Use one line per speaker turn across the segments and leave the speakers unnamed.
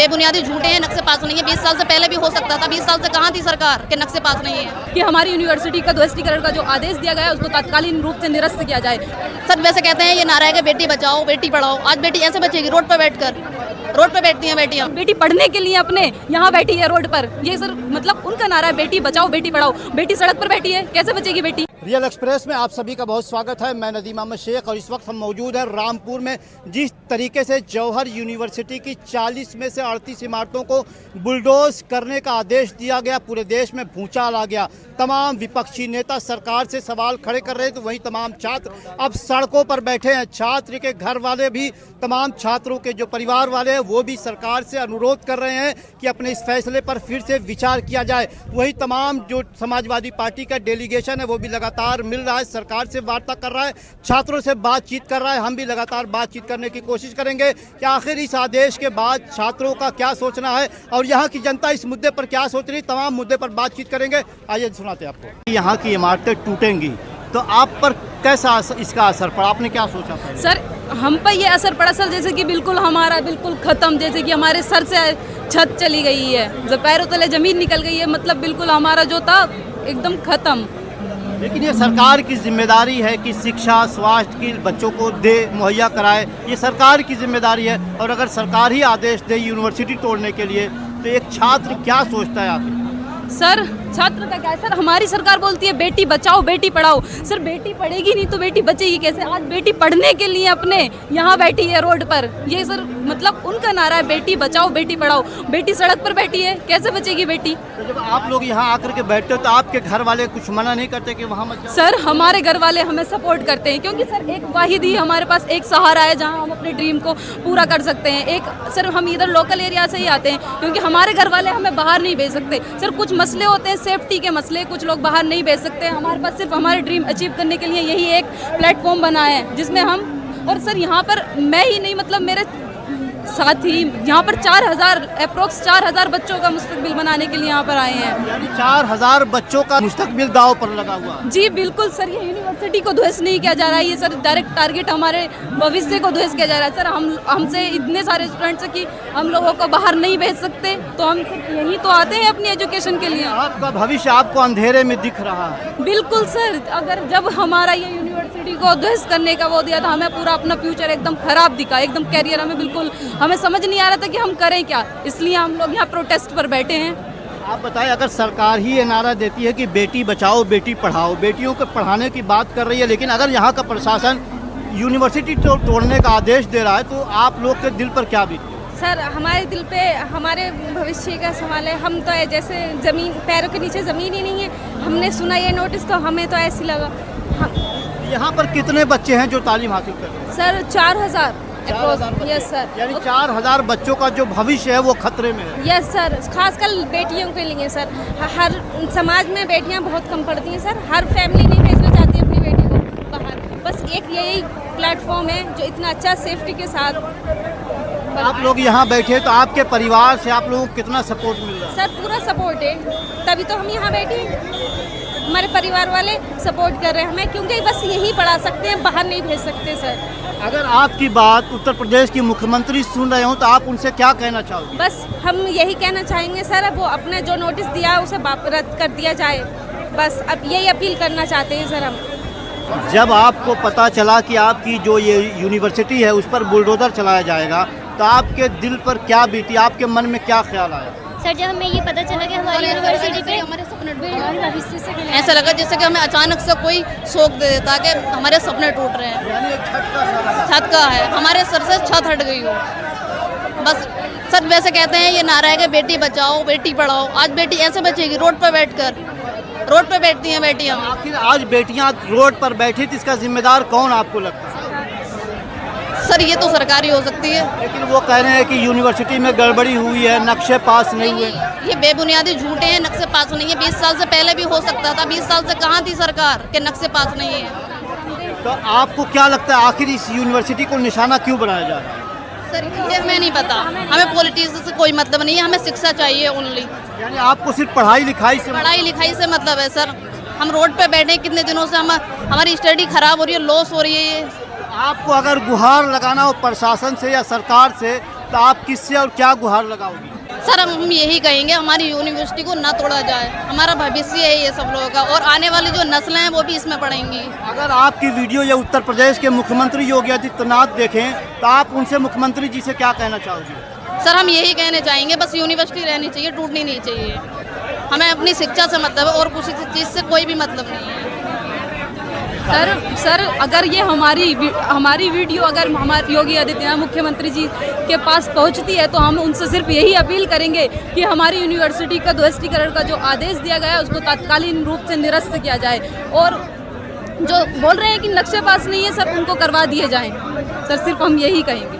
बेबुनियादी झूठे हैं, नक्शे पास नहीं है। 20 साल से पहले भी हो सकता था, 20 साल से कहाँ थी सरकार कि नक्शे पास नहीं है।
कि हमारी यूनिवर्सिटी का ध्वस्तीकरण का जो आदेश दिया गया है उसको तात्कालिक रूप से निरस्त किया जाए।
सर वैसे कहते हैं ये नारा है कि बेटी बचाओ बेटी पढ़ाओ। आज बेटी ऐसे बचेगी रोड पर बैठकर, रोड पर बैठती हैं बेटियाँ।
बेटी पढ़ने के लिए अपने यहाँ बैठी है रोड पर, ये सर मतलब उनका नारा है बेटी बचाओ बेटी पढ़ाओ। बेटी सड़क पर बैठी है, कैसे बचेगी बेटी।
रियल एक्सप्रेस में आप सभी का बहुत स्वागत है। मैं नदीम अहमद शेख और इस वक्त हम मौजूद हैं रामपुर में। जिस तरीके से जौहर यूनिवर्सिटी की 40 में से 38 इमारतों को बुलडोज करने का आदेश दिया गया, पूरे देश में भूचाल आ गया। तमाम विपक्षी नेता सरकार से सवाल खड़े कर रहे हैं तो वहीं तमाम छात्र अब सड़कों पर बैठे हैं। छात्र के घर वाले भी, तमाम छात्रों के जो परिवार वाले हैं वो भी सरकार से अनुरोध कर रहे हैं कि अपने इस फैसले पर फिर से विचार किया जाए। वहीं तमाम जो समाजवादी पार्टी का डेलीगेशन है वो भी लगातार मिल रहा है, सरकार से वार्ता कर रहा है, छात्रों से बातचीत कर रहा है। हम भी लगातार बातचीत करने की कोशिश करेंगे कि आखिर इस आदेश के बाद छात्रों का क्या सोचना है और यहाँ की जनता इस मुद्दे पर क्या सोच रही है। तमाम मुद्दे पर बातचीत करेंगे। आइए सुनाते हैं आपको। यहाँ की इमारतें टूटेंगी तो आप पर कैसा इसका असर पड़ा, आपने क्या सोचा था?
सर हम पर ये असर पड़ा सर जैसे कि बिल्कुल हमारा बिल्कुल ख़त्म, जैसे कि हमारे सर से छत चली गई है, जब पैरों तले ज़मीन निकल गई है, मतलब बिल्कुल हमारा जो था एकदम ख़त्म।
लेकिन ये सरकार की जिम्मेदारी है कि शिक्षा स्वास्थ्य की बच्चों को दे मुहैया कराए, ये सरकार की जिम्मेदारी है। और अगर सरकार ही आदेश दे यूनिवर्सिटी तोड़ने के लिए तो एक छात्र क्या सोचता है आखिर?
सर छात्र का क्या है सर, हमारी सरकार बोलती है बेटी बचाओ बेटी पढ़ाओ। सर बेटी पढ़ेगी नहीं तो बेटी बचेगी कैसे। आज बेटी पढ़ने के लिए अपने यहाँ बैठी है रोड पर, ये सर मतलब उनका नारा है बेटी बचाओ बेटी पढ़ाओ। बेटी सड़क पर बैठी है, कैसे बचेगी बेटी।
तो जब आप लोग यहाँ आकर के बैठते हो तो आपके घर वाले कुछ मना नहीं करते कि वहाँ मत जाओ?
सर हमारे घर वाले हमें सपोर्ट करते हैं क्योंकि सर एक वाहिद ही हमारे पास एक सहारा है जहाँ हम अपने ड्रीम को पूरा कर सकते हैं। एक सर हम इधर लोकल एरिया से ही आते हैं क्योंकि हमारे घर वाले हमें बाहर नहीं भेज सकते। सर कुछ मसले होते हैं, सेफ्टी के मसले, कुछ लोग बाहर नहीं भेज सकते। हमारे पास सिर्फ हमारे ड्रीम अचीव करने के लिए यही एक प्लेटफॉर्म बना है जिसमें हम, और सर यहाँ पर मैं ही नहीं मतलब मेरे साथ ही यहाँ पर 4000 अप्रोक्स 4000 बच्चों का मुस्तकबिल बनाने के लिए यहाँ पर आए हैं।
यानी 4000 बच्चों का मुस्तकबिल दाव पर लगा हुआ।
जी बिल्कुल सर, ये यूनिवर्सिटी को ध्वस्त नहीं किया जा रहा है, ये सर डायरेक्ट टारगेट हमारे भविष्य को ध्वस्त किया जा रहा है। सर हमसे इतने सारे स्टूडेंट्स हैं कि हम लोगों को बाहर नहीं भेज सकते, तो हम सिर्फ यहीं तो आते हैं अपनी एजुकेशन के लिए।
आपका भविष्य आपको अंधेरे में दिख रहा है।
बिल्कुल सर, अगर जब हमारा ये यूनिवर्सिटी को ध्वस्त करने का वो दिया था, हमें पूरा अपना फ्यूचर एकदम खराब दिखा, एकदम कैरियर हमें बिल्कुल हमें समझ नहीं आ रहा था कि हम करें क्या, इसलिए हम लोग यहाँ प्रोटेस्ट पर बैठे हैं।
आप बताएं, अगर सरकार ही ये नारा देती है कि बेटी बचाओ बेटी पढ़ाओ, बेटियों को पढ़ाने की बात कर रही है, लेकिन अगर यहाँ का प्रशासन यूनिवर्सिटी तोड़ने का आदेश दे रहा है तो आप लोग के दिल पर क्या बीती?
सर हमारे दिल पे हमारे भविष्य का सवाल है। हम तो जैसे ज़मीन, पैरों के नीचे ज़मीन ही नहीं है। हमने सुना ये नोटिस तो हमें तो ऐसी लगा।
यहाँ पर कितने बच्चे हैं जो तालीम हासिल कर रहे हैं?
सर 4000। यस सर,
यानी 4000 बच्चों का जो भविष्य है वो खतरे में है।
यस सर, खासकर बेटियों के लिए सर। हर समाज में बेटियां बहुत कम पढ़ती हैं सर, हर फैमिली नहीं भेजना चाहती अपनी बेटी को बाहर। बस एक यही प्लेटफॉर्म है जो इतना अच्छा सेफ्टी के साथ।
आप लोग यहाँ बैठे तो आपके परिवार से आप लोगों को कितना सपोर्ट मिल रहा है?
सर पूरा सपोर्ट है, तभी तो हम यहाँ बैठे हैं। हमारे परिवार वाले सपोर्ट कर रहे हैं हमें, क्योंकि बस यही पढ़ा सकते हैं, बाहर नहीं भेज सकते सर।
अगर आपकी बात उत्तर प्रदेश की मुख्यमंत्री सुन रहे हो तो आप उनसे क्या कहना चाहोगे?
बस हम यही कहना चाहेंगे सर, वो अपने जो नोटिस दिया उसे रद्द कर दिया जाए। बस अब यही अपील करना चाहते हैं सर हम।
जब आपको पता चला कि आपकी जो ये यूनिवर्सिटी है उस पर बुलडोजर चलाया जाएगा तो आपके दिल पर क्या बीती, आपके मन में क्या ख्याल आया?
सर जब हमें ये पता चला कि हमारी यूनिवर्सिटी पे
हमारे सपने टूट रहे, ऐसा लगा जैसे कि हमें अचानक से कोई शौक दे देता कि हमारे सपने टूट रहे हैं। छत का है, हमारे सर से छत हट गई हो बस। सर वैसे कहते हैं ये नारा है कि बेटी बचाओ बेटी पढ़ाओ। आज बेटी ऐसे बचेगी रोड पर बैठकर, रोड पर बैठती हैं बेटियाँ।
आखिर आज बेटियाँ रोड पर बैठी थी, इसका जिम्मेदार कौन आपको लगता है?
सर ये तो सरकार ही हो सकती है।
लेकिन वो कह रहे हैं कि यूनिवर्सिटी में गड़बड़ी हुई है, नक्शे पास नहीं हुए।
ये बेबुनियादी झूठे हैं, नक्शे पास नहीं है। 20 साल से पहले भी हो सकता था, 20 साल से कहाँ थी सरकार कि नक्शे पास नहीं है।
तो आपको क्या लगता है आखिर इस यूनिवर्सिटी को निशाना क्यों बनाया जा रहा है?
सर ये हमें नहीं पता, हमें पॉलिटिक्स से कोई मतलब नहीं है, हमें शिक्षा चाहिए ओनली।
यानी आपको सिर्फ पढ़ाई लिखाई से
मतलब है सर। हम रोड पे बैठे कितने दिनों से, हमारी स्टडी खराब हो रही है, लॉस हो रही है।
आपको अगर गुहार लगाना हो प्रशासन से या सरकार से तो आप किससे और क्या गुहार लगाओगी?
सर हम यही कहेंगे हमारी यूनिवर्सिटी को ना तोड़ा जाए, हमारा भविष्य है ये सब लोगों का, और आने वाली जो नस्लें हैं वो भी इसमें पढ़ेंगी।
अगर आपकी वीडियो या उत्तर प्रदेश के मुख्यमंत्री योगी आदित्यनाथ देखें तो आप उनसे मुख्यमंत्री जी से क्या कहना चाहोगे?
सर हम यही कहने चाहेंगे बस यूनिवर्सिटी रहनी चाहिए, टूटनी नहीं चाहिए। हमें अपनी शिक्षा से मतलब है और किसी चीज़ से कोई भी मतलब नहीं है।
सर अगर ये हमारी वीडियो अगर हमारे योगी आदित्यनाथ मुख्यमंत्री जी के पास पहुंचती है तो हम उनसे सिर्फ यही अपील करेंगे कि हमारी यूनिवर्सिटी का ध्वस्तीकरण का जो आदेश दिया गया है उसको तत्कालीन रूप से निरस्त किया जाए, और जो बोल रहे हैं कि नक्शे पास नहीं है सर उनको करवा दिए जाएं। सर सिर्फ हम यही कहेंगे।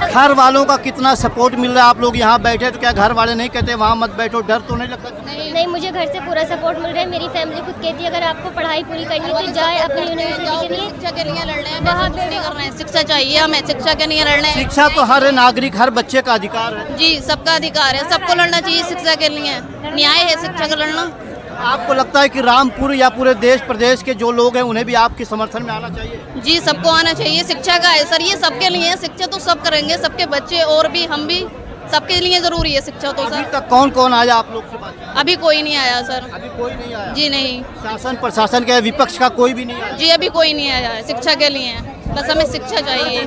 घर वालों का कितना सपोर्ट मिल रहा है? आप लोग यहाँ बैठे तो क्या घर वाले नहीं कहते वहाँ मत बैठो, डर तो नहीं लगता?
नहीं, मुझे घर से पूरा सपोर्ट मिल रहा है। मेरी फैमिली खुद कहती है अगर आपको पढ़ाई पूरी करनी है तो जाए अपनी यूनिवर्सिटी के लिए,
शिक्षा के लिए लड़ रहे हैं, वहाँ नहीं कर रहे हैं। शिक्षा चाहिए हमें, शिक्षा के लिए लड़ रहे हैं।
शिक्षा तो हर नागरिक, हर बच्चे का अधिकार है।
जी सबका अधिकार है, सबको लड़ना चाहिए शिक्षा के लिए, न्याय है शिक्षा का लड़ना।
आपको लगता है कि रामपुर या पूरे देश प्रदेश के जो लोग हैं उन्हें भी आपके समर्थन में आना चाहिए?
जी सबको आना चाहिए, शिक्षा का है सर, ये सबके लिए है। शिक्षा तो सब करेंगे, सबके बच्चे और भी हम भी, सबके लिए जरूरी है शिक्षा तो
अभी
सर।
तक कौन कौन आया आप लोग से बात करने?
अभी कोई नहीं आया सर।
अभी कोई नहीं आया?
जी नहीं।
शासन प्रशासन के विपक्ष का कोई भी नहीं आया?
जी अभी कोई नहीं आया है शिक्षा के लिए, बस हमें शिक्षा चाहिए।